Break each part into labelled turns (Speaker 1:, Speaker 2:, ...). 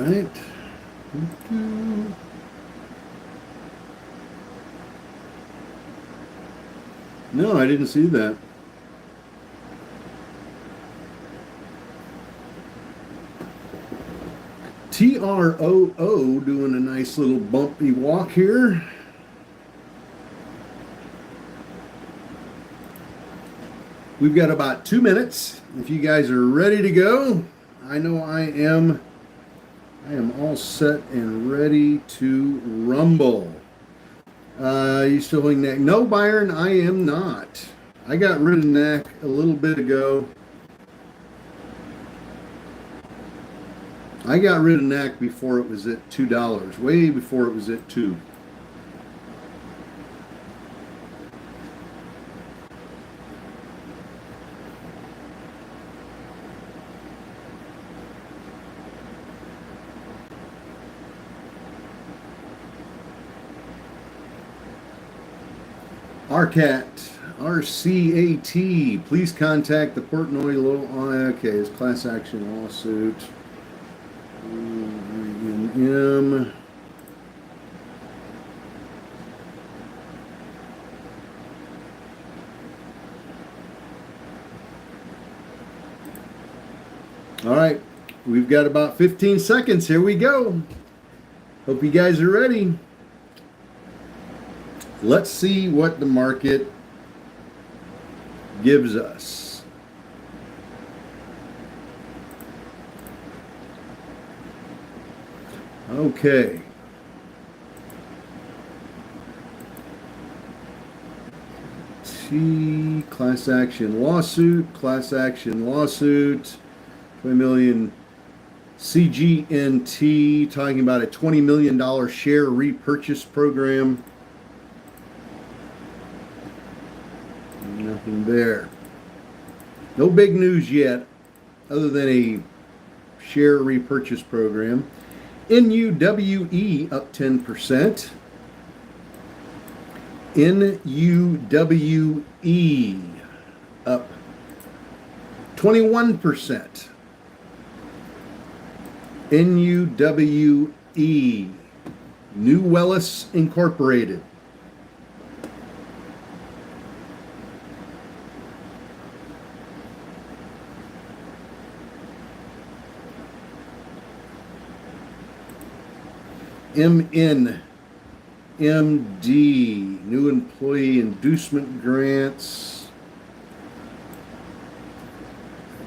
Speaker 1: right. No, I didn't see that. TROO doing a nice little bumpy walk here. We've got about 2 minutes. If you guys are ready to go, I know I am. I am all set and ready to rumble. You still holding neck? No, Byron, I am not. I got rid of neck a little bit ago. I got rid of neck before it was at $2, way before it was at 2. RCAT, RCAT, please contact the Portnoy Law. Okay, it's class action lawsuit. M. All right, we've got about 15 seconds. Here we go. Hope you guys are ready. Let's see what the market gives us. Okay. Class action lawsuit, 20 million CGNT, talking about a $20 million share repurchase program. Nothing there. No big news yet, other than a share repurchase program. NUWE up 10%. NUWE up 21%. NUWE, New Wellis Incorporated. MNMD, New Employee Inducement Grants.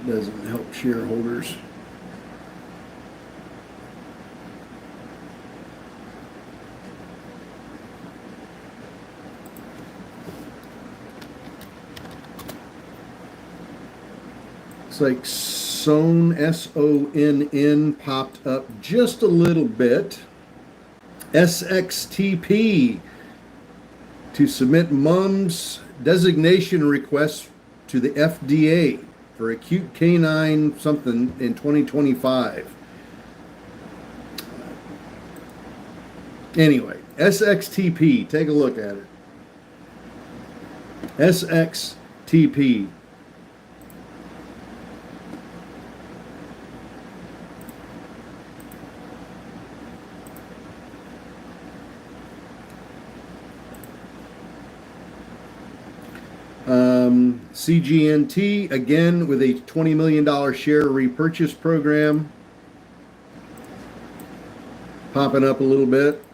Speaker 1: That doesn't help shareholders. It's like SONN, SONN, popped up just a little bit. SXTP to submit MUMS designation request to the FDA for acute canine something in 2025. Anyway, SXTP, take a look at it. SXTP. CGNT, again, with a $20 million share repurchase program. Popping up a little bit.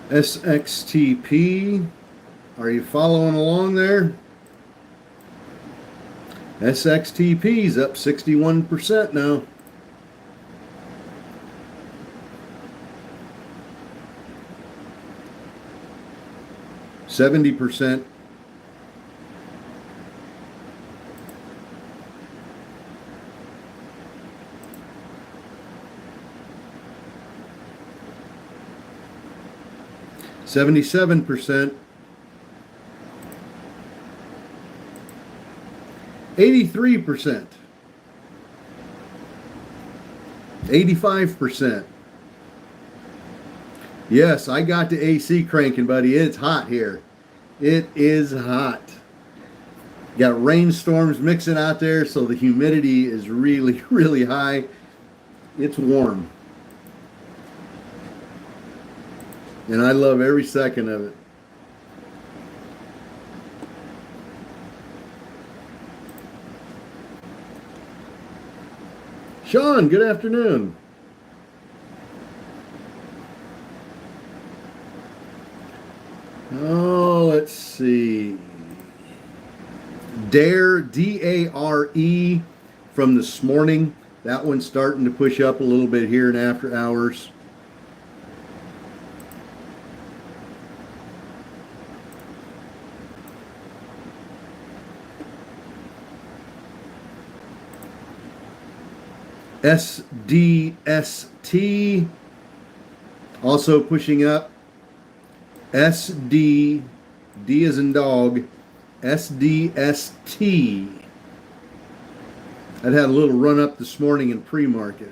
Speaker 1: SXTP, are you following along there? SXTP's up 61% now. %70. 77%, 83%, 85%. Yes, I got the AC cranking, buddy. It's hot here. It is hot. Got rainstorms mixing out there, so the humidity is really, really high. It's warm. And I love every second of it. Sean, good afternoon. Oh, let's see. Dare, D-A-R-E, from this morning. That one's starting to push up a little bit here in after hours. SDST, also pushing up. SD, D as in dog, SDST. That had a little run up this morning in pre-market.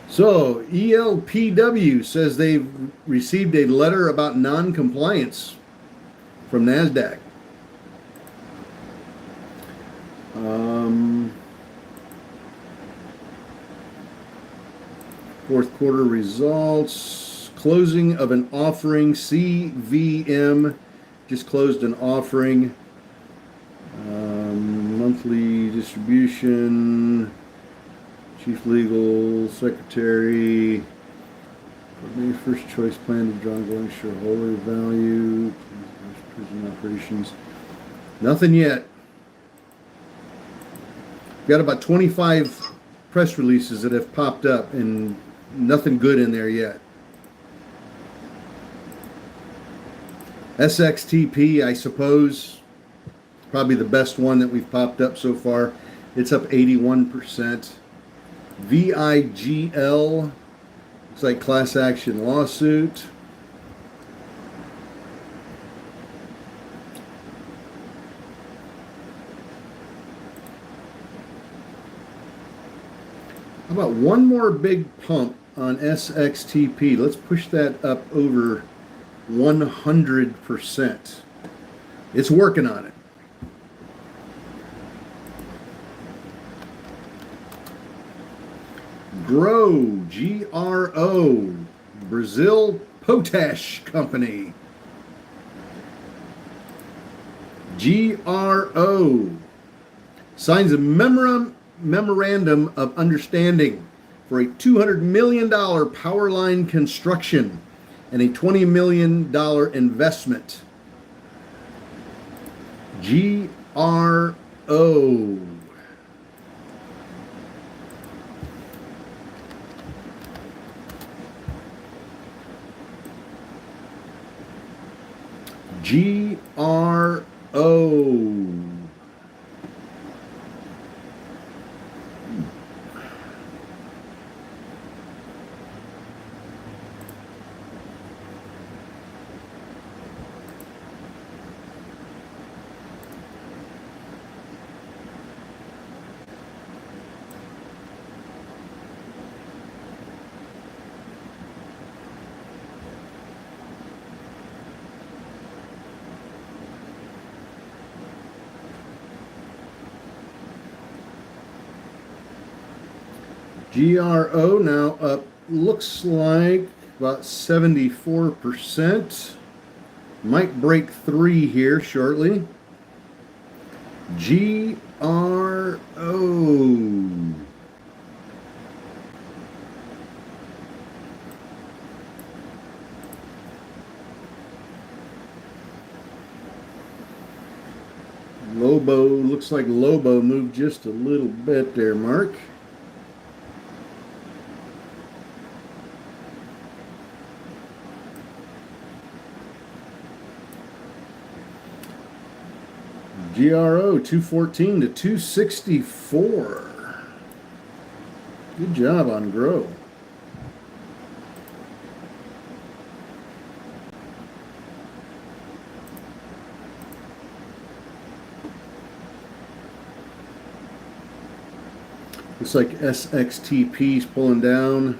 Speaker 1: So, ELPW says they've received a letter about non-compliance from NASDAQ. Fourth quarter results, closing of an offering, CVM just closed an offering, monthly distribution, Chief Legal Secretary, first choice plan to draw going shareholder value, prison operations. Nothing yet. Got about 25 press releases that have popped up and nothing good in there yet. SXTP, I suppose, probably the best one that we've popped up so far. It's up 81%. VIGL, looks like class action lawsuit. How about one more big pump on SXTP? Let's push that up over 100%. It's working on it. GROW, G-R-O, Brazil Potash Company. GRO signs a memorandum of understanding for a $200 million power line construction and a $20 million investment. GRO. GRO. GRO now up, looks like about 74%. Might break 3 here shortly. GRO. Lobo, looks like Lobo moved just a little bit there, Mark. GRO 214 to 264. Good job on Grow. Looks like SXTP's pulling down.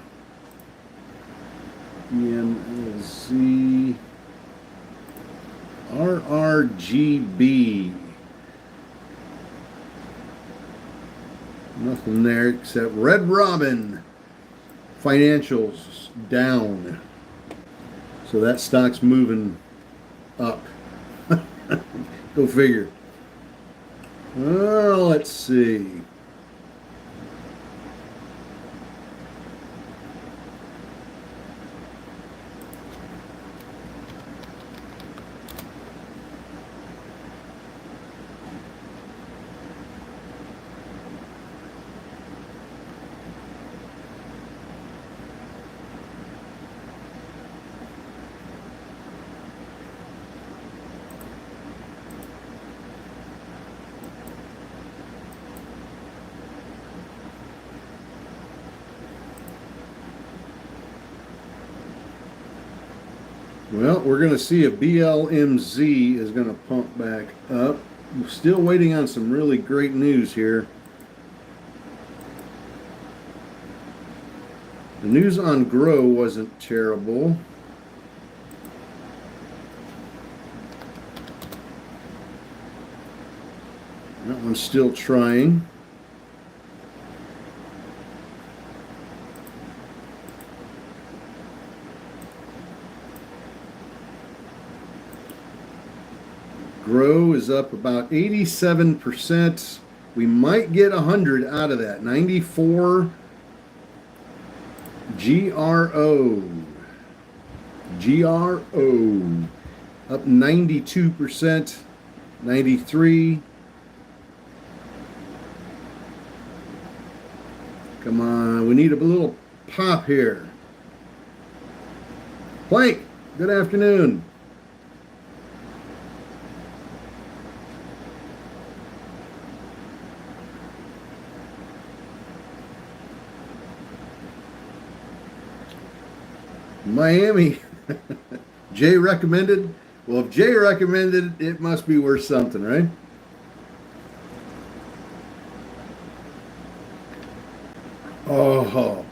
Speaker 1: EMLZ. RRGB. Nothing there except Red Robin. Financials down. So that stock's moving up. Go figure. Well, let's see. Well, we're going to see if BLMZ is going to pump back up. We're still waiting on some really great news here. The news on Grow wasn't terrible. That one's still trying. Grow is up about 87%. We might get 100 out of that. 94. GRO. GRO. Up 92%. 93. Come on, we need a little pop here. Plank, good afternoon. Miami. Jay recommended. Well, if Jay recommended, it must be worth something, right? Oh.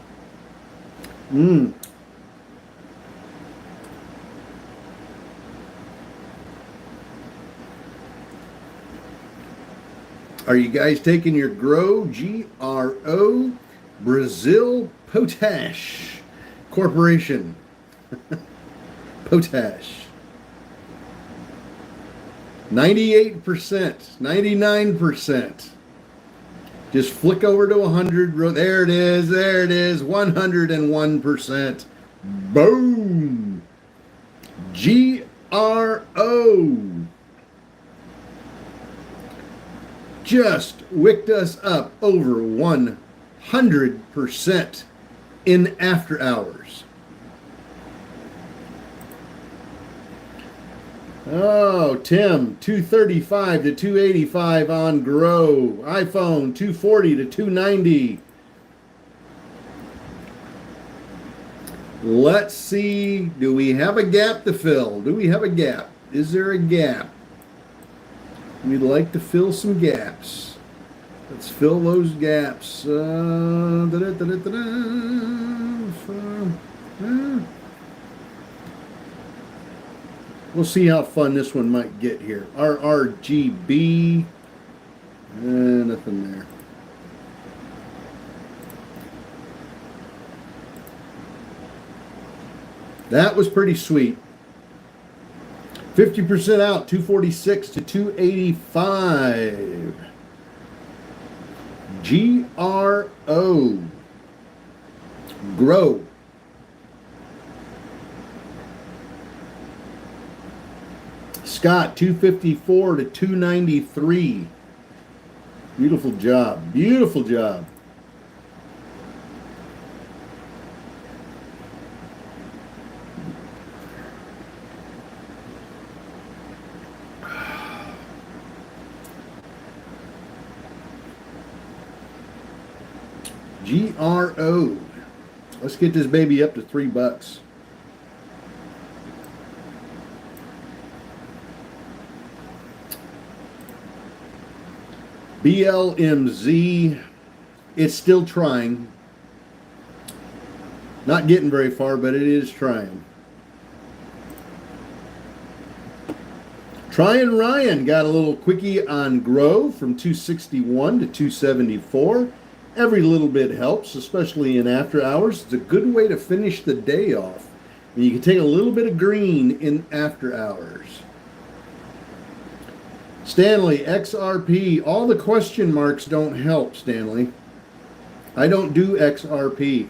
Speaker 1: Are you guys taking your Grow, GRO, Brazil Potash Corporation? Potash. 98%, 99%. Just flick over to 100. There it is. There it is. 101%. Boom. GRO. Just wicked us up over 100% in after hours. Oh, Tim, 235 to 285 on Grow. iPhone, 240 to 290. Let's see. Do we have a gap to fill? Do we have a gap? Is there a gap? We'd like to fill some gaps. Let's fill those gaps. We'll see how fun this one might get here. RRGB. Nothing there. That was pretty sweet. 50% out, 246 to 285. GRO. Grow. Scott, 254 to 293. Beautiful job. Beautiful job. GRO. Let's get this baby up to $3. BLMZ, it's still trying. Not getting very far, but it is trying. Tryin' Ryan got a little quickie on Grow from 261 to 274. Every little bit helps, especially in after hours. It's a good way to finish the day off. And you can take a little bit of green in after hours. Stanley, XRP. All the question marks don't help, Stanley. I don't do XRP.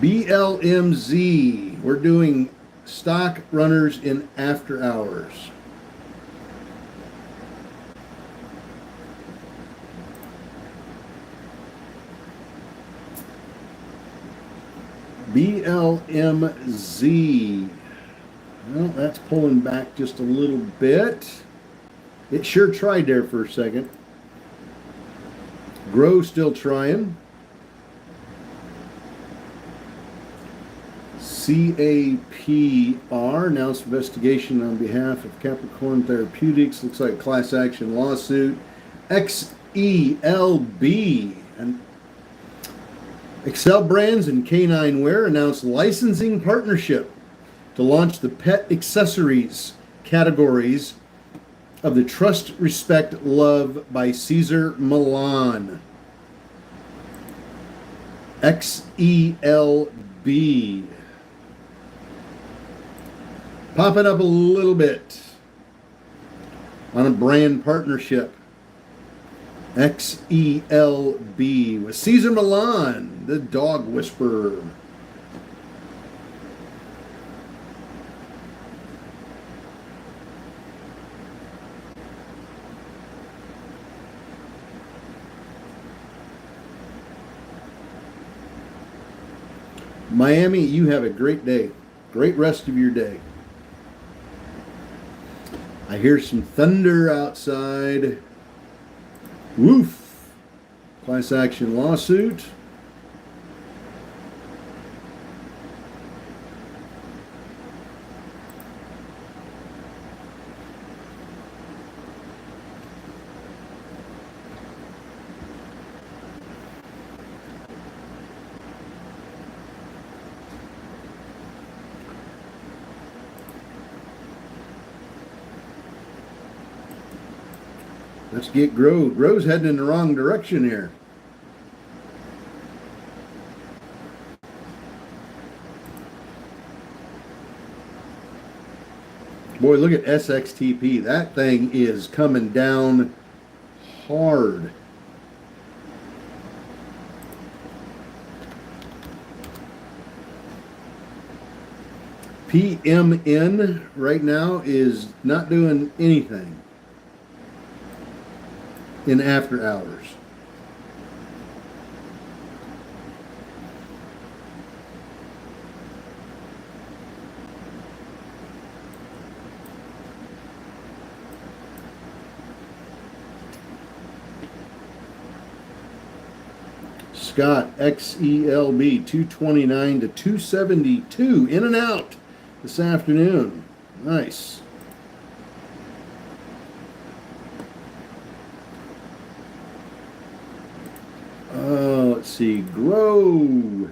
Speaker 1: BLMZ. We're doing stock runners in after hours. BLMZ. Well, that's pulling back just a little bit. It sure tried there for a second. Grow still trying. CAPR announced investigation on behalf of Capricorn Therapeutics. Looks like class action lawsuit. XELB and Excel Brands and Canine Wear announced licensing partnership to launch the pet accessories categories of the Trust, Respect, Love by Cesar Millan. XELB. Popping up a little bit on a brand partnership. XELB with Cesar Millan, the dog whisperer. Miami, you have a great day. Great rest of your day. I hear some thunder outside. Woof. Class action lawsuit. Let's get Grow. Grow's heading in the wrong direction here. Boy, look at SXTP. That thing is coming down hard. PMN right now is not doing anything in after hours. Scott, XELB, 229 to 272, in and out this afternoon. Nice. Let's see, Grow.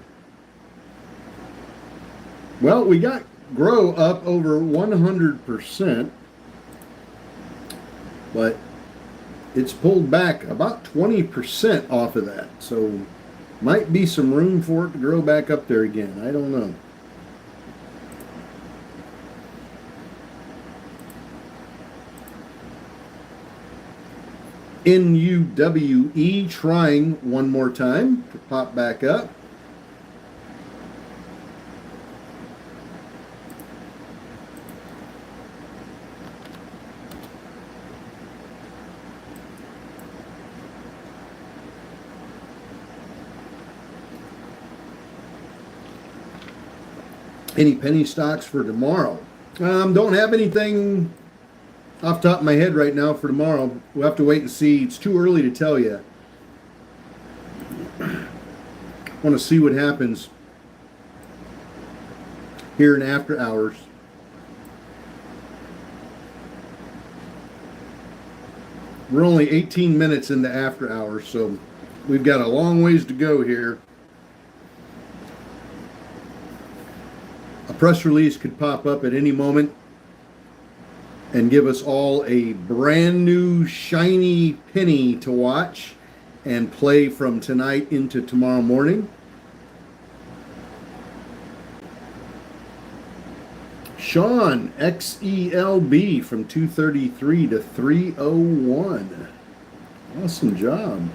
Speaker 1: Well, we got Grow up over 100%, but it's pulled back about 20% off of that. So might be some room for it to grow back up there again. I don't know. NUWE trying one more time to pop back up. Any penny stocks for tomorrow? Don't have anything off the top of my head right now for tomorrow. We'll have to wait and see. It's too early to tell you. Want to see what happens here in after hours. We're only 18 minutes into after hours, so we've got a long ways to go here. A press release could pop up at any moment and give us all a brand new shiny penny to watch and play from tonight into tomorrow morning. Sean, XELB from 233 to 301. Awesome job.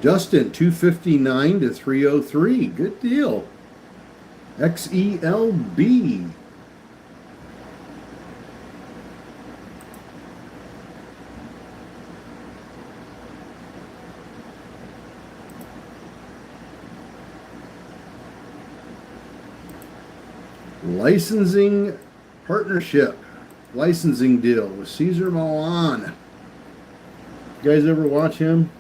Speaker 1: Justin, 259 to 303. Good deal. XELB. Licensing partnership, licensing deal with Cesar Millan. You guys ever watch him?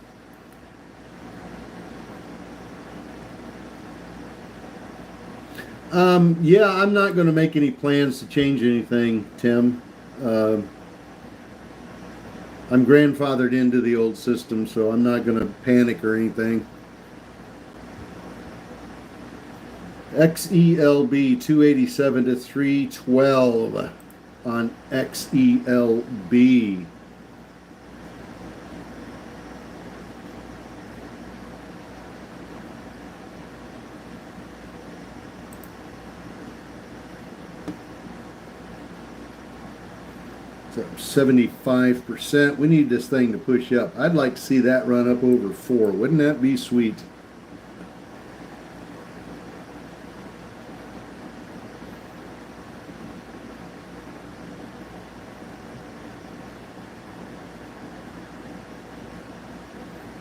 Speaker 1: Yeah, I'm not going to make any plans to change anything, Tim. I'm grandfathered into the old system, so I'm not going to panic or anything. XELB 287 to 312 on XELB. It's up 75%. We need this thing to push up. I'd like to see that run up over 4. Wouldn't that be sweet?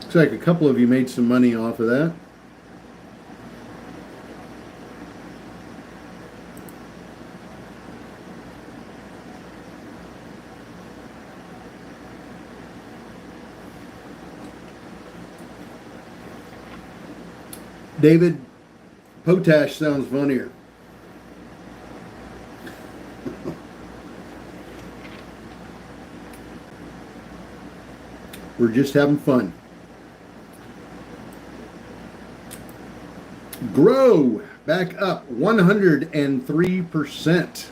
Speaker 1: Looks like a couple of you made some money off of that. David, potash sounds funnier. We're just having fun. Grow back up 103%.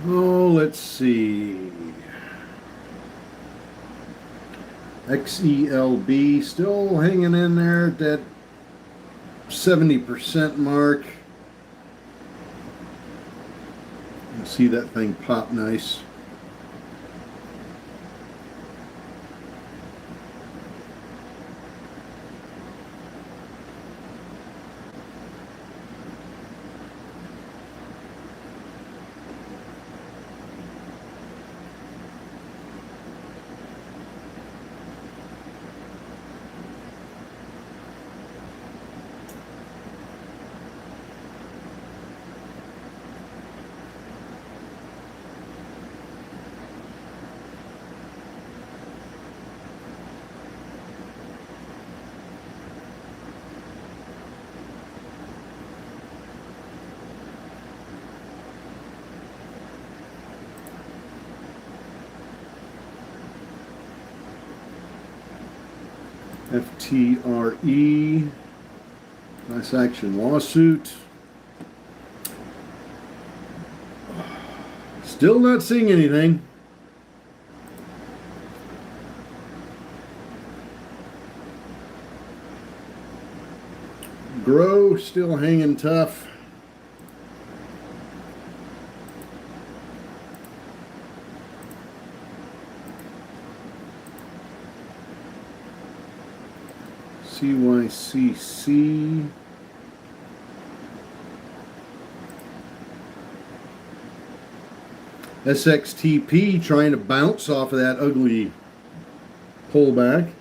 Speaker 1: Oh, let's see. XELB still hanging in there at that 70% mark. You see that thing pop nice. FTRE, class action lawsuit. Still not seeing anything. Grow still hanging tough. CYCC. SXTP trying to bounce off of that ugly pullback.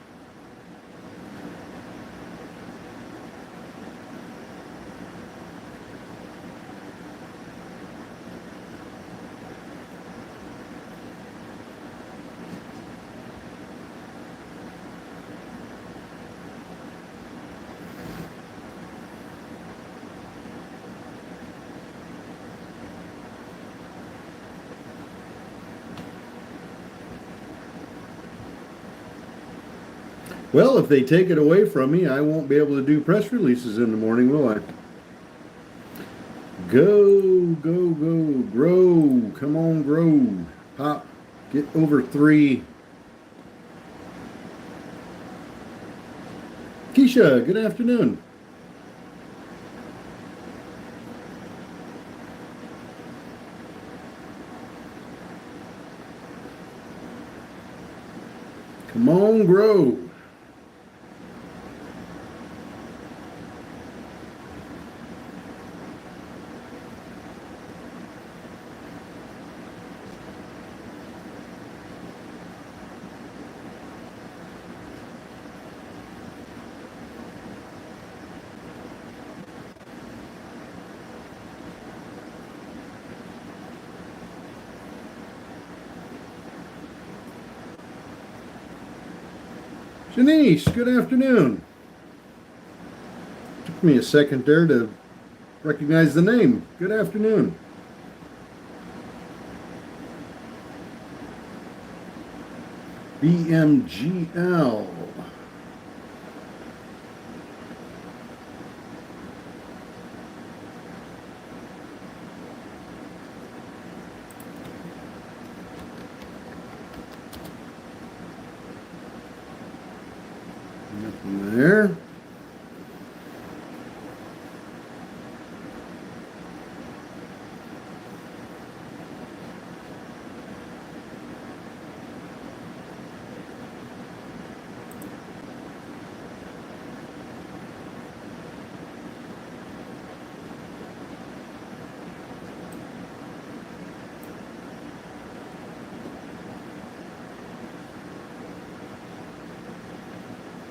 Speaker 1: Well, if they take it away from me, I won't be able to do press releases in the morning, will I? Go, go, go, grow. Come on, grow. Pop, get over 3. Keisha, good afternoon. Come on, grow. Janice, good afternoon. Took me a second there to recognize the name. Good afternoon. BMGL. Nothing there.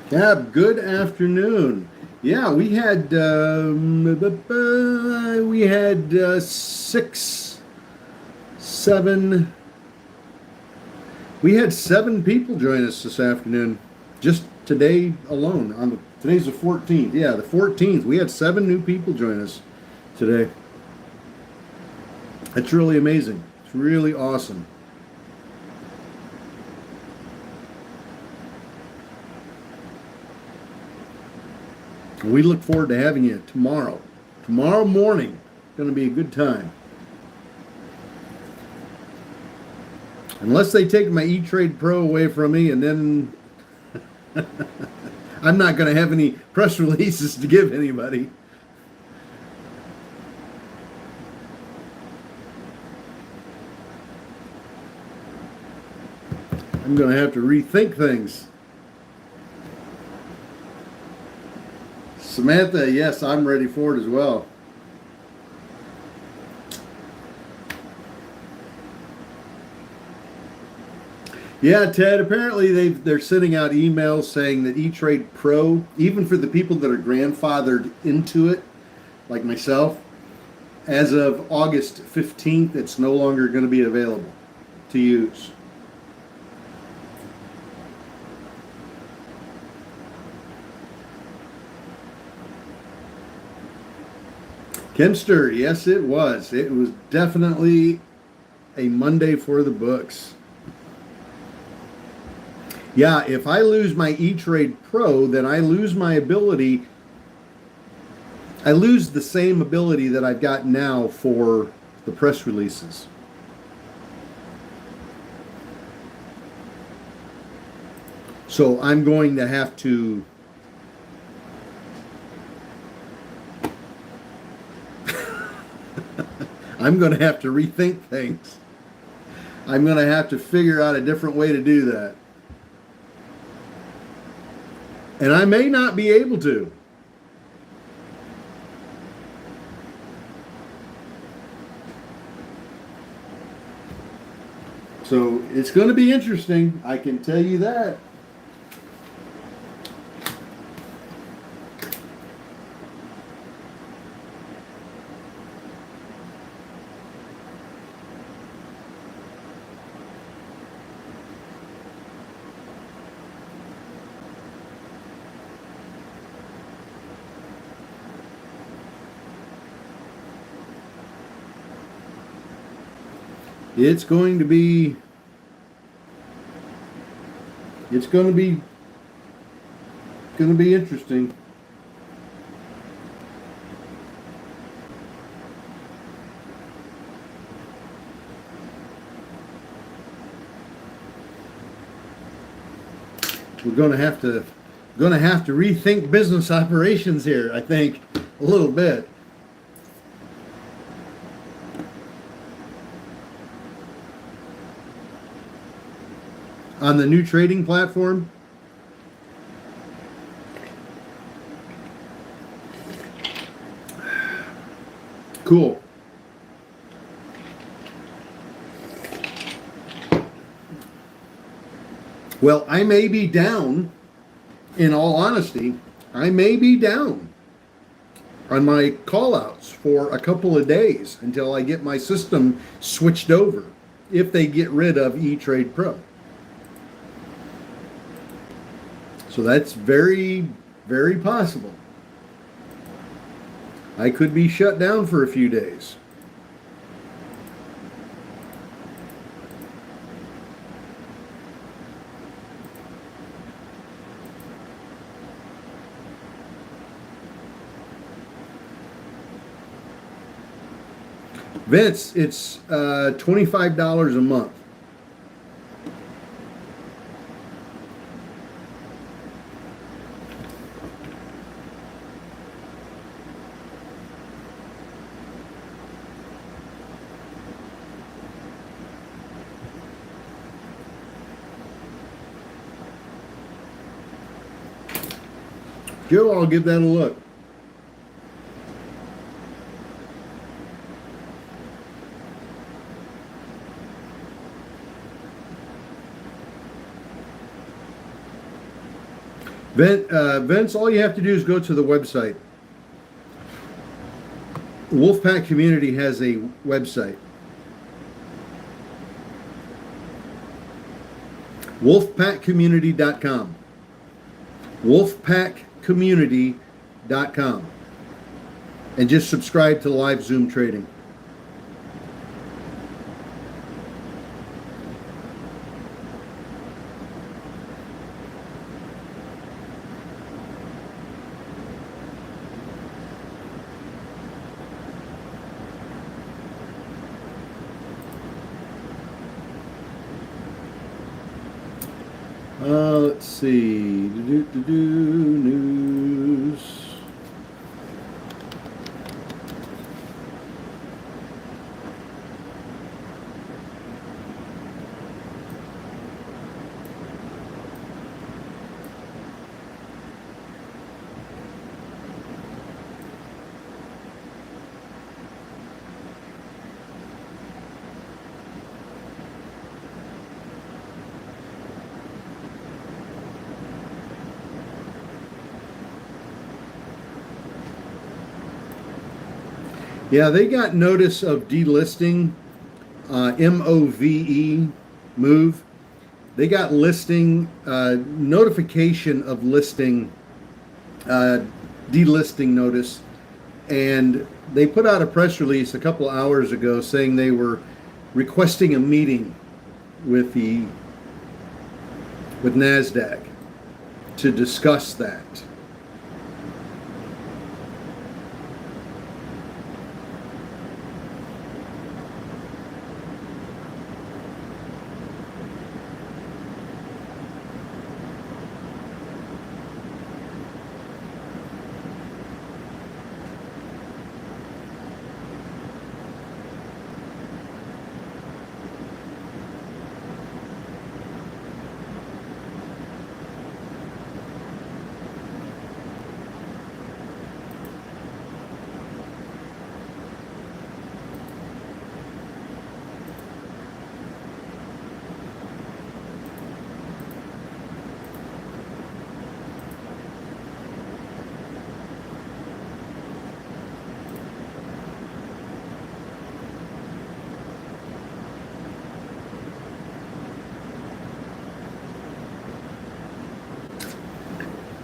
Speaker 1: Cab, good afternoon. Yeah, we had 7 people join us this afternoon, just today alone. Today's the 14th. Yeah, the 14th. We had 7 new people join us today. That's really amazing. It's really awesome. We look forward to having you tomorrow. Tomorrow morning. It's going to be a good time. Unless they take my E-Trade Pro away from me, and then I'm not going to have any press releases to give anybody. I'm going to have to rethink things. Samantha, yes, I'm ready for it as well. Yeah, Ted, apparently they're sending out emails saying that E-Trade Pro, even for the people that are grandfathered into it, like myself, as of August 15th, it's no longer going to be available to use. Kimster, yes, it was. It was definitely a Monday for the books. Yeah, if I lose my E-Trade Pro, then I lose my ability. I lose the same ability that I've got now for the press releases. So I'm going to have to I'm going to have to rethink things. I'm going to have to figure out a different way to do that. And I may not be able to. So it's going to be interesting. I can tell you that. It's going to be it's going to be interesting. We're going to have to rethink business operations here, I think, a little bit. On the new trading platform. Cool. Well, I may be down, in all honesty, I may be down on my callouts for a couple of days until I get my system switched over, if they get rid of E-Trade Pro. So that's very, very possible. I could be shut down for a few days. Vince, it's $25 a month. Joe, I'll give that a look. Vince, all you have to do is go to the website. Wolfpack Community has a website. wolfpackcommunity.com. wolfpackcommunity.com. And just subscribe to live Zoom trading. Let's see. News. Yeah, they got notice of delisting, MOVE, move. They got listing, notification of listing, delisting notice, and they put out a press release a couple hours ago saying they were requesting a meeting with the with NASDAQ to discuss that.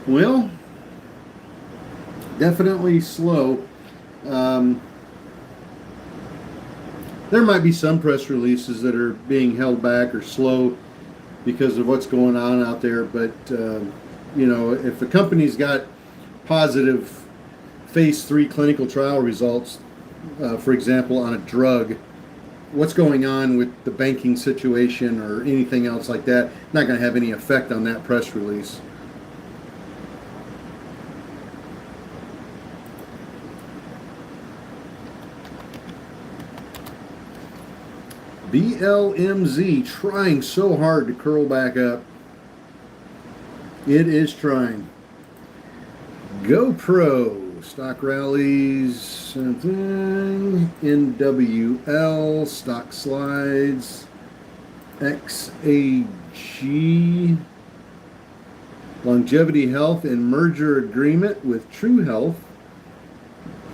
Speaker 1: Well, definitely slow. There might be some press releases that are being held back or slow because of what's going on out there. But, if a company's got positive phase 3 clinical trial results, for example, on a drug, what's going on with the banking situation or anything else like that, not going to have any effect on that press release. BLMZ trying so hard to curl back up. It is trying. GoPro stock rallies. NWL stock slides. XAG. Longevity Health and merger agreement with True Health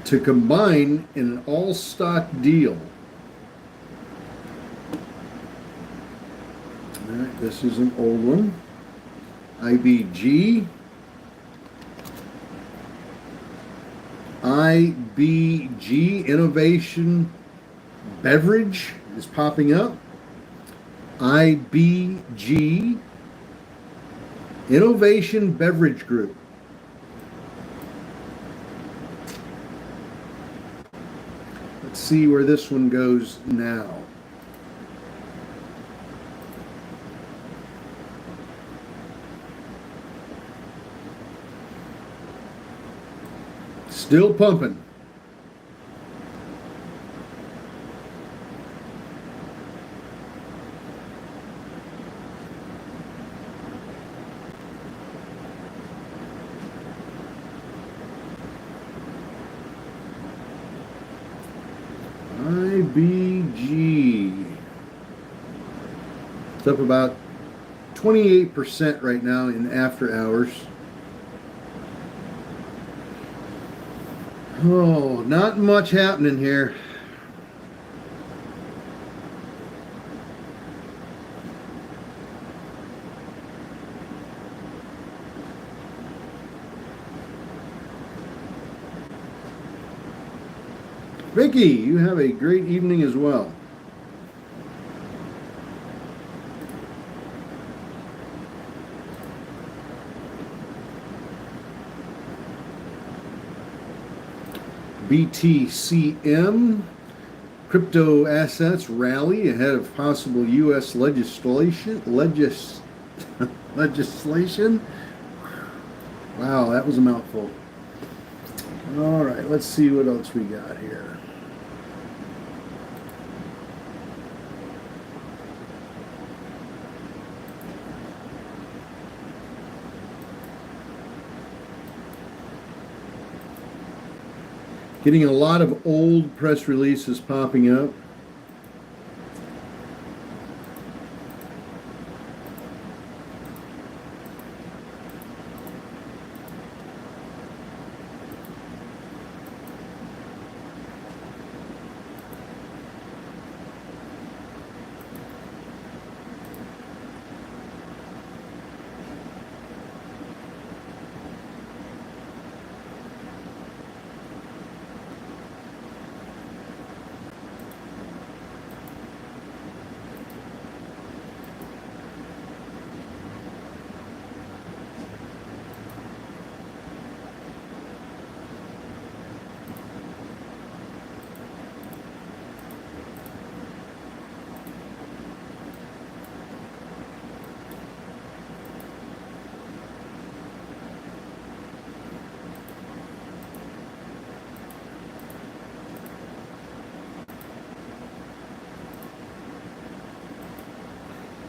Speaker 1: to combine in an all-stock deal. All right, this is an old one. IBG. IBG Innovation Beverage is popping up. IBG Innovation Beverage Group. Let's see where this one goes now. Still pumping. IBG. It's up about 28% right now in after hours. Oh, not much happening here. Vicky, you have a great evening as well. BTCM, crypto assets rally ahead of possible U.S. legislation. Wow, that was a mouthful. All right, let's see what else we got here. Getting a lot of old press releases popping up.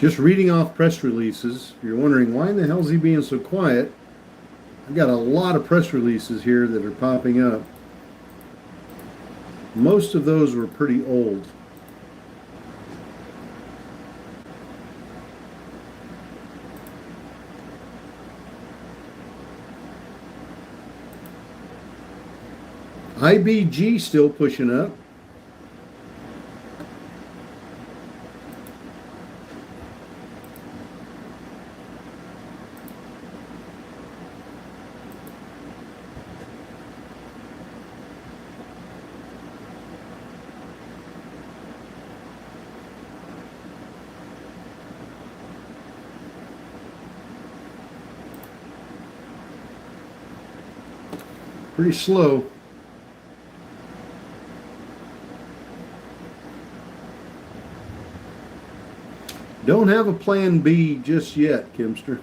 Speaker 1: Just reading off press releases. If you're wondering why in the hell is he being so quiet, I've got a lot of press releases here that are popping up. Most of those were pretty old. IBG still pushing up. Pretty slow. Don't have a plan B just yet, Kimster.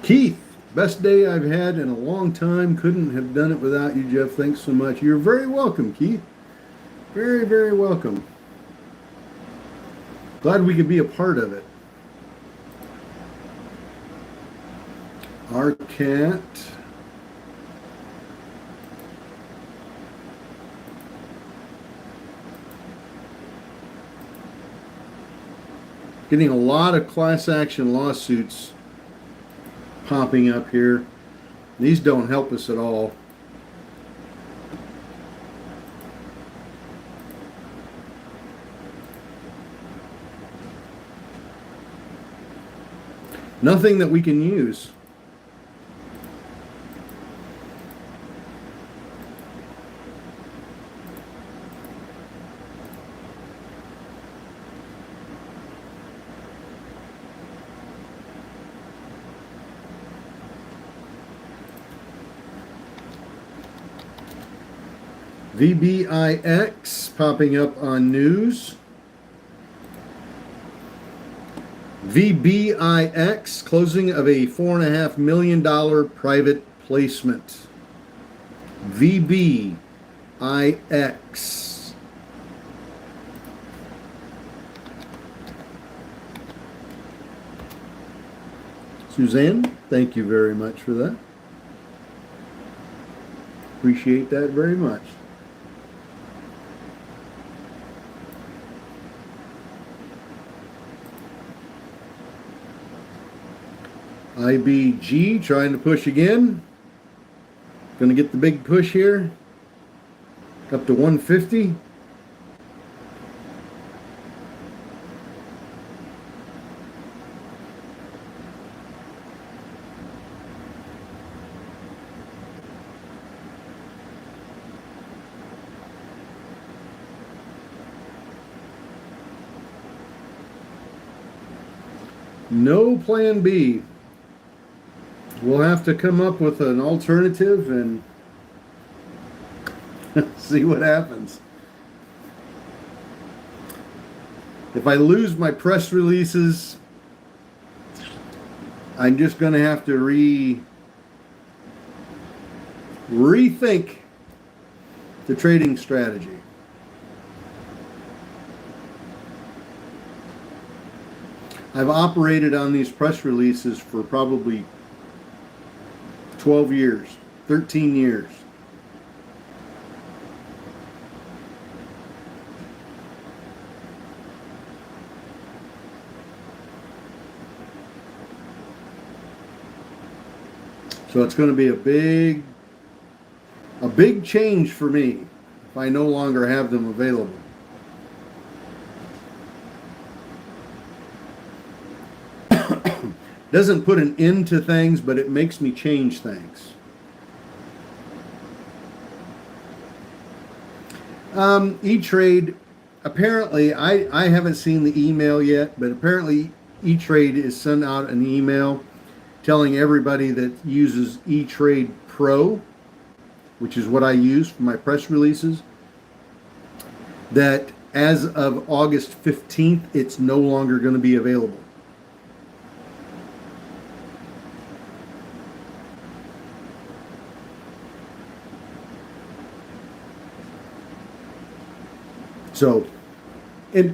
Speaker 1: Keith, best day I've had in a long time. Couldn't have done it without you, Jeff. Thanks so much. You're very welcome, Keith. Very, very welcome. Glad we could be a part of it. Our cat. Getting a lot of class action lawsuits popping up here. These don't help us at all. Nothing that we can use. VBIX popping up on news. VBIX, closing of a $4.5 million private placement. VBIX. Suzanne, thank you very much for that. Appreciate that very much. IBG trying to push again. Going to get the big push here. Up to 150. No plan B. We'll have to come up with an alternative and see what happens. If I lose my press releases, I'm just going to have to rethink the trading strategy. I've operated on these press releases for probably 12 years, 13 years. So it's going to be a big change for me if I no longer have them available. Doesn't put an end to things, but it makes me change things. E-Trade, apparently, I haven't seen the email yet, but apparently E-Trade is sent out an email telling everybody that uses E-Trade Pro, which is what I use for my press releases, that As of August 15th, it's no longer going to be available. So, and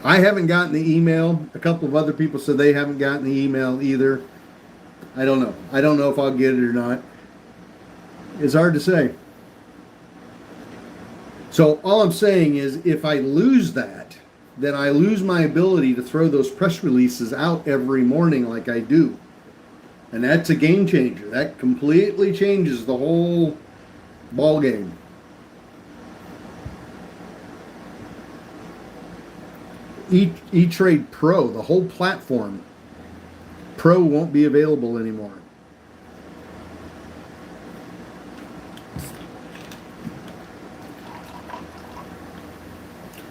Speaker 1: I haven't gotten the email. A couple of other people said they haven't gotten the email either. I don't know. I don't know if I'll get it or not. It's hard to say. So all I'm saying is if I lose that, then I lose my ability to throw those press releases out every morning like I do. And that's a game changer. That completely changes the whole ball game. E-Trade Pro, the whole platform, Pro won't be available anymore.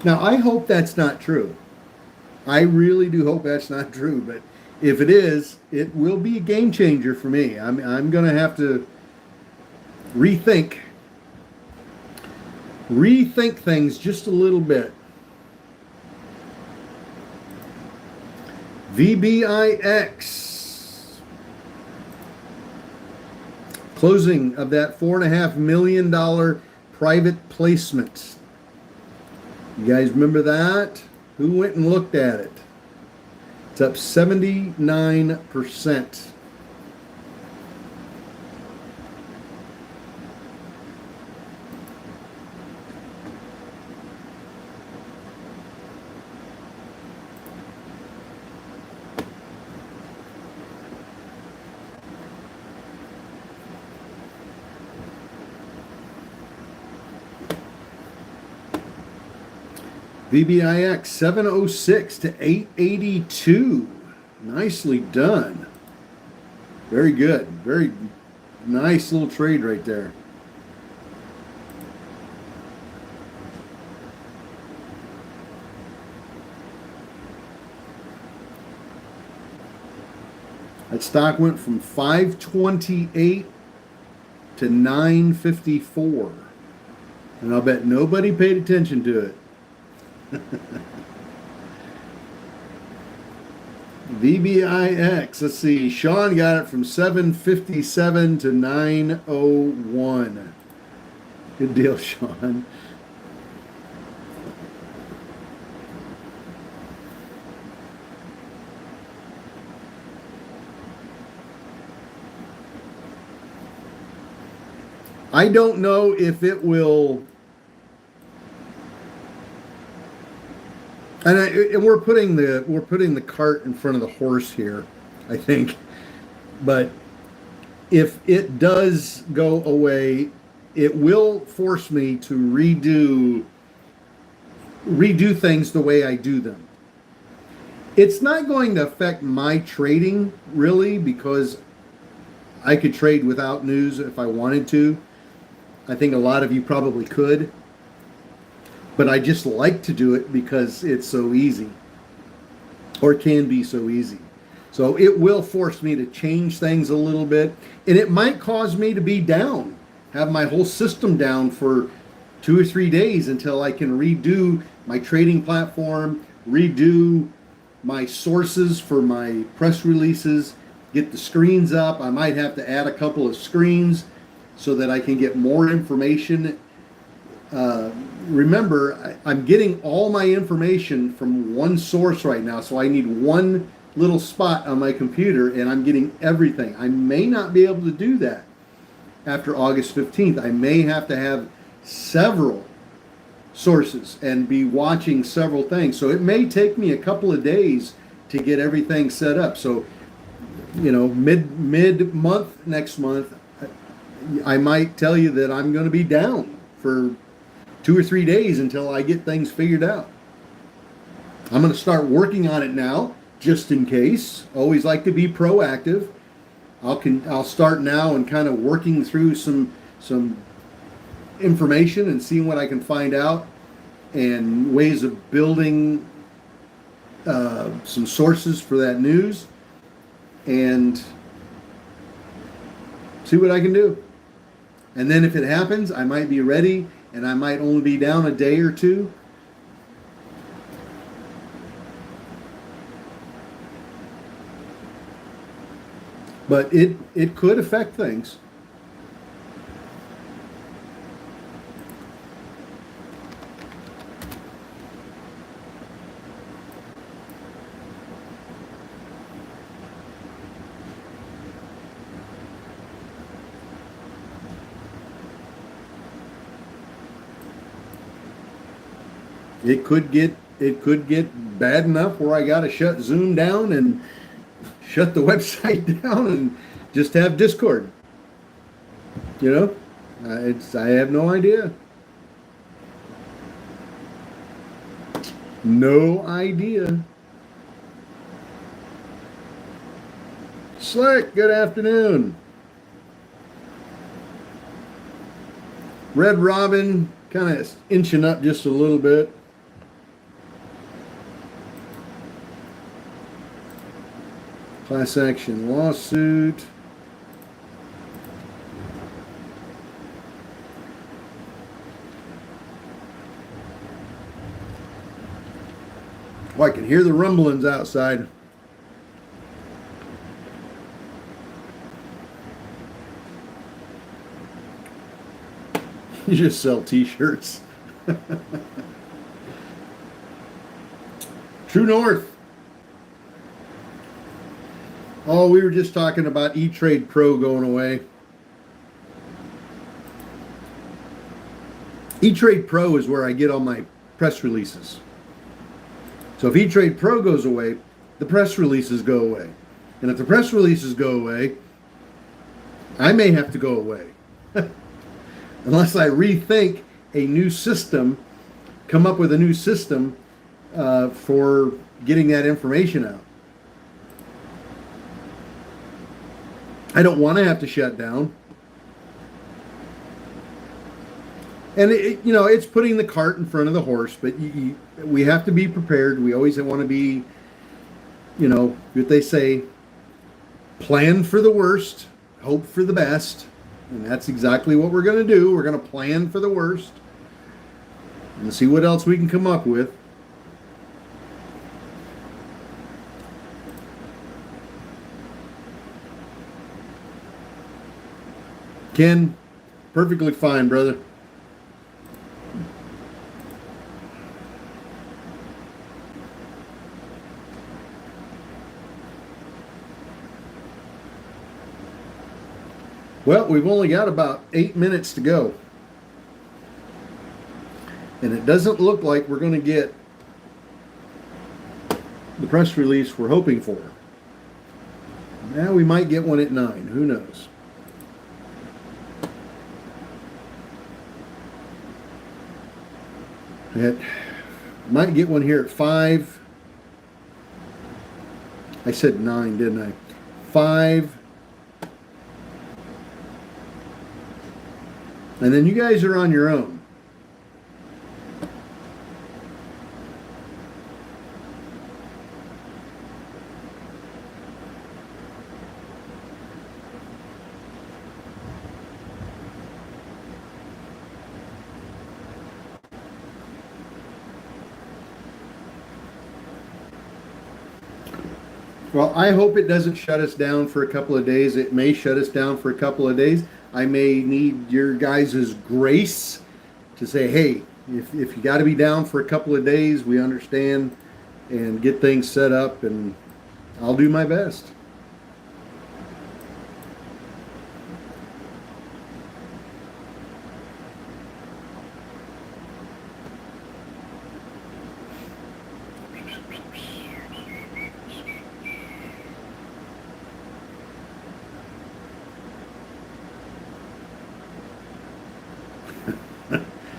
Speaker 1: Now, I hope that's not true. I really do hope that's not true. But if it is, it will be a game changer for me. I'm going to have to rethink things just a little bit. VBIX. Closing of that $4.5 million private placement. You guys remember that? Who went and looked at it? It's up 79%. VBIX 706 to 882. Nicely done. Very good. Very nice little trade right there. That stock went from 528 to 954. And I'll bet nobody paid attention to it. VBIX, let's see, Sean got it from 757 to 901. Good deal, Sean. I don't know if it will. And we're putting the cart in front of the horse here, I think. But if it does go away, it will force me to redo things the way I do them. It's not going to affect my trading really, because I could trade without news if I wanted to. I think a lot of you probably could. But I just like to do it because it's so easy, or can be so easy. So it will force me to change things a little bit, and it might cause me to be down, have my whole system down for 2 or 3 days until I can redo my trading platform, redo my sources for my press releases, get the screens up. I might have to add a couple of screens so that I can get more information. Remember, I'm getting all my information from one source right now, so I need one little spot on my computer, and I'm getting everything. I may not be able to do that after August 15th. I may have to have several sources and be watching several things. So it may take me a couple of days to get everything set up. So, you know, mid-month next month, I might tell you that I'm going to be down for 2 or 3 days until I get things figured out. I'm going to start working on it now, just in case. Always like to be proactive. I'll start now and kind of working through some information and seeing what I can find out, and ways of building some sources for that news, and see what I can do. And then if it happens, I might be ready and I might only be down a day or two. But it could affect things. It could get bad enough where I got to shut Zoom down and shut the website down and just have Discord. You know, I have no idea. No idea. Slick, good afternoon. Red Robin, kind of inching up just a little bit. Class action lawsuit. Oh, I can hear the rumblings outside. You just sell t-shirts. True North. Oh, we were just talking about E-Trade Pro going away. E-Trade Pro is where I get all my press releases. So if E-Trade Pro goes away, the press releases go away. And if the press releases go away, I may have to go away. Unless I rethink a new system, come up with a new system for getting that information out. I don't want to have to shut down. And it's putting the cart in front of the horse, but we have to be prepared. We always want to be, what they say, plan for the worst, hope for the best. And that's exactly what we're going to do. We're going to plan for the worst and see what else we can come up with. Ken, perfectly fine, brother. Well, we've only got about 8 minutes to go. And it doesn't look like we're going to get the press release we're hoping for. Now we might get one at 9. Who knows? Might get one here at 5. I said 9, didn't I? 5. And then you guys are on your own. Well, I hope it doesn't shut us down for a couple of days. It may shut us down for a couple of days. I may need your guys' grace to say, hey, if you got to be down for a couple of days, we understand, and get things set up, and I'll do my best.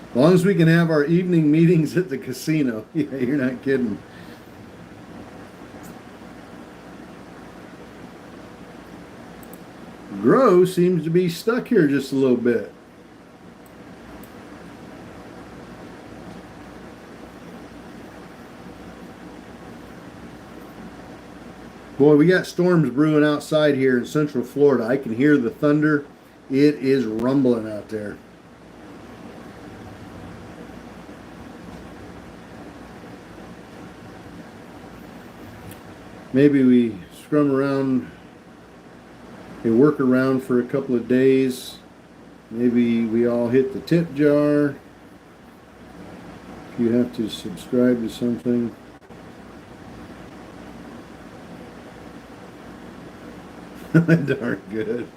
Speaker 1: As long as we can have our evening meetings at the casino. Yeah, you're not kidding. Grow seems to be stuck here just a little bit. Boy, we got storms brewing outside here in Central Florida. I can hear the thunder. It is rumbling out there. Maybe we scrum around, we work around for a couple of days. Maybe we all hit the tip jar. If you have to subscribe to something. Darn good.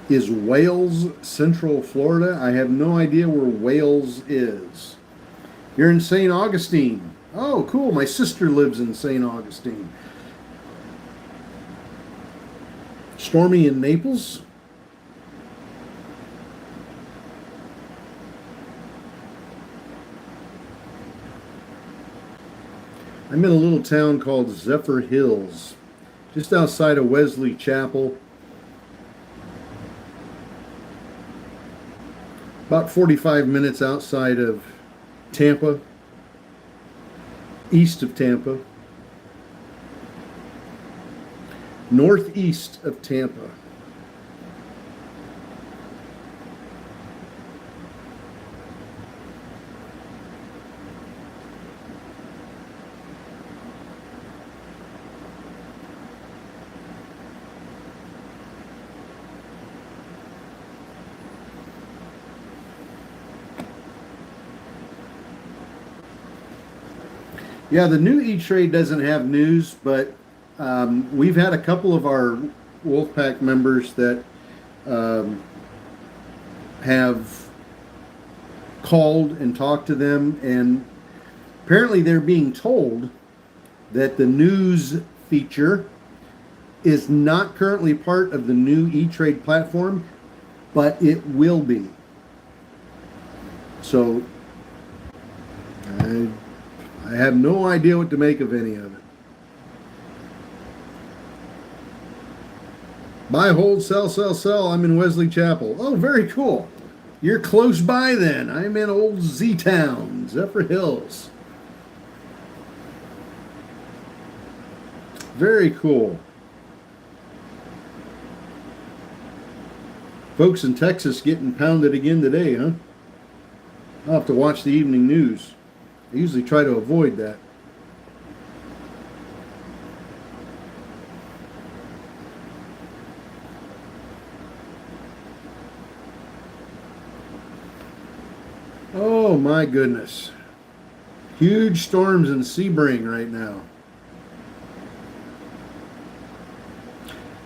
Speaker 1: Is Wales Central Florida? I have no idea where Wales is. You're in St. Augustine. Oh, cool. My sister lives in St. Augustine. Stormy in Naples? I'm in a little town called Zephyrhills, just outside of Wesley Chapel. About 45 minutes outside of Tampa, east of Tampa, northeast of Tampa. Yeah, the new E-Trade doesn't have news, but we've had a couple of our Wolfpack members that have called and talked to them, and apparently they're being told that the news feature is not currently part of the new E-Trade platform, but it will be. So I have no idea what to make of any of it. Buy, hold, sell, sell, sell. I'm in Wesley Chapel. Oh, very cool. You're close by then. I'm in old Z-Town, Zephyrhills. Very cool. Folks in Texas getting pounded again today, huh? I'll have to watch the evening news. I usually try to avoid that. Oh my goodness. Huge storms in Sebring right now.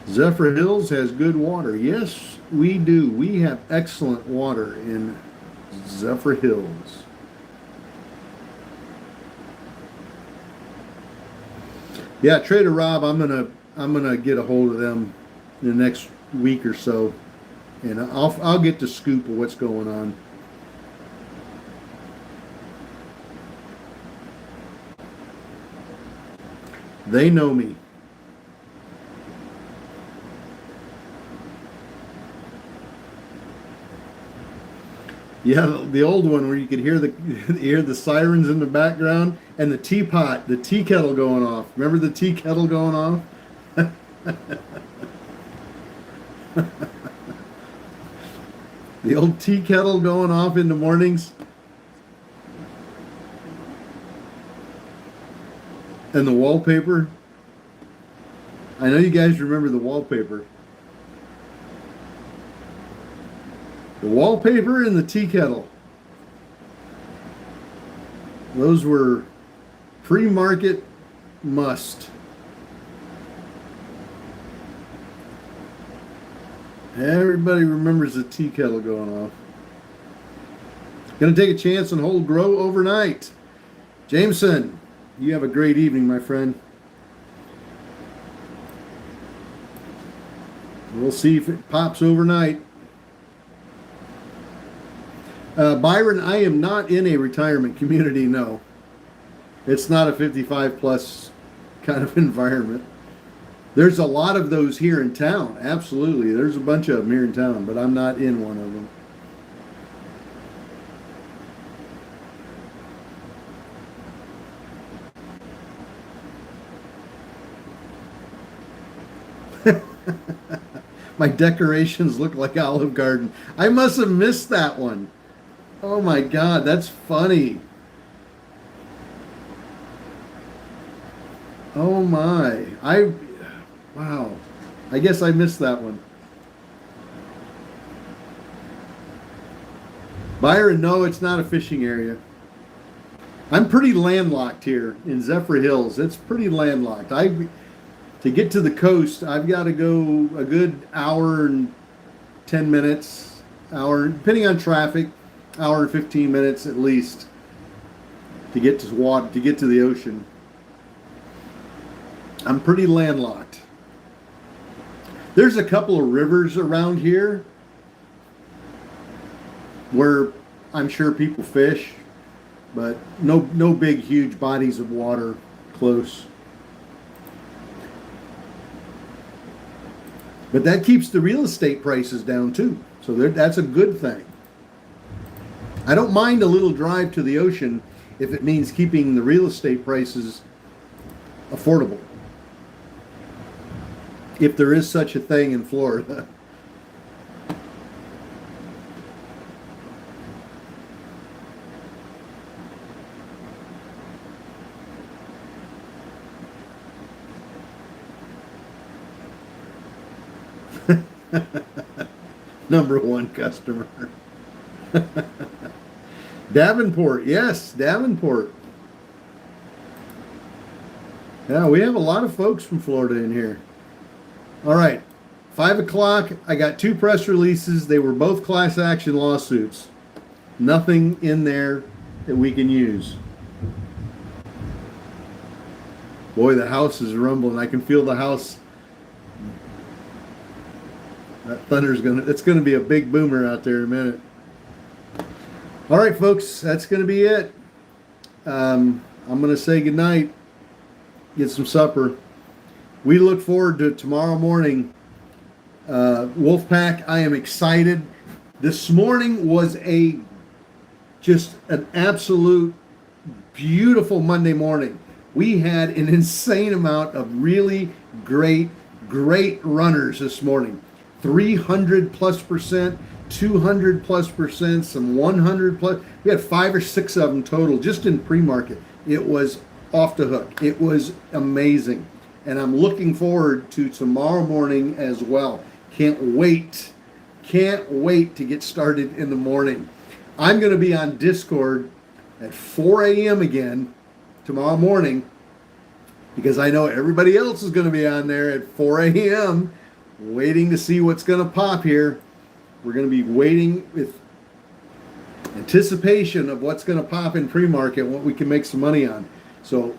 Speaker 1: Zephyrhills has good water. Yes, we do. We have excellent water in Zephyrhills. Yeah, Trader Rob, I'm gonna get a hold of them in the next week or so, and I'll get the scoop of what's going on. They know me. Yeah, the old one where you could hear the sirens in the background and the teapot, the tea kettle going off. Remember the tea kettle going off? The old tea kettle going off in the mornings. And the wallpaper. I know you guys remember the wallpaper. The wallpaper and the tea kettle. Those were pre-market must. Everybody remembers the tea kettle going off. Gonna take a chance and hold grow overnight. Jameson, you have a great evening, my friend. We'll see if it pops overnight. Byron, I am not in a retirement community, no. It's not a 55 plus kind of environment. There's a lot of those here in town, absolutely. There's a bunch of them here in town, but I'm not in one of them. My decorations look like Olive Garden. I must have missed that one. Oh my God, that's funny. Oh my. Wow. I guess I missed that one. Byron, no, it's not a fishing area. I'm pretty landlocked here in Zephyr Hills. It's pretty landlocked. To get to the coast, I've got to go a good hour and 10 minutes, hour, depending on traffic, hour and 15 minutes at least to get to water, to get to the ocean. I'm pretty landlocked. There's a couple of rivers around here where I'm sure people fish, but no big huge bodies of water close. But that keeps the real estate prices down too. So that's a good thing. I don't mind a little drive to the ocean if it means keeping the real estate prices affordable. If there is such a thing in Florida. Number one customer. Davenport, yes, Davenport. Yeah, we have a lot of folks from Florida in here. All right, 5 o'clock, I got 2 press releases. They were both class action lawsuits. Nothing in there that we can use. Boy, the house is rumbling. I can feel the house. That thunder's it's gonna be a big boomer out there in a minute. All right, folks, that's gonna be it. I'm gonna say goodnight. Get some supper. We look forward to tomorrow morning. Wolfpack, I am excited. This morning was just an absolute beautiful Monday morning. We had an insane amount of really great runners this morning. 300 plus percent, 200 plus percent, some 100 plus. We had 5 or 6 of them total just in pre-market. It was off the hook. It was amazing. And I'm looking forward to tomorrow morning as well. Can't wait to get started in the morning. I'm going to be on Discord at 4 a.m. again tomorrow morning because I know everybody else is going to be on there at 4 a.m. waiting to see what's going to pop here. We're going to be waiting with anticipation of what's going to pop in pre-market, what we can make some money on. So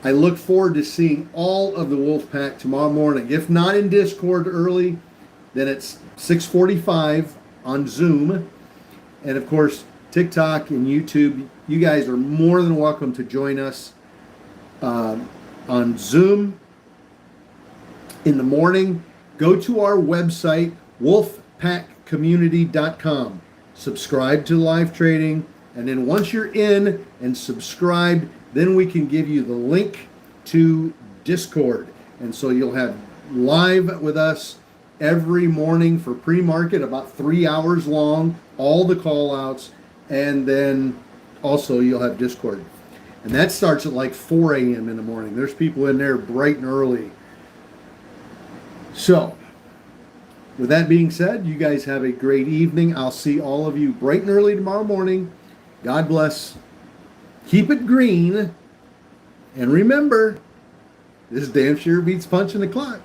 Speaker 1: I look forward to seeing all of the Wolfpack tomorrow morning. If not in Discord early, then it's 6:45 on Zoom. And of course, TikTok and YouTube. You guys are more than welcome to join us on Zoom in the morning. Go to our website, wolfpackcommunity.com. Subscribe to live trading. And then once you're in and subscribed, then we can give you the link to Discord. And so you'll have live with us every morning for pre-market, about 3 hours long, all the call outs. And then also you'll have Discord. And that starts at like 4 a.m. in the morning. There's people in there bright and early. So, with that being said, you guys have a great evening. I'll see all of you bright and early tomorrow morning. God bless. Keep it green. And remember, this damn sure beats punching the clock.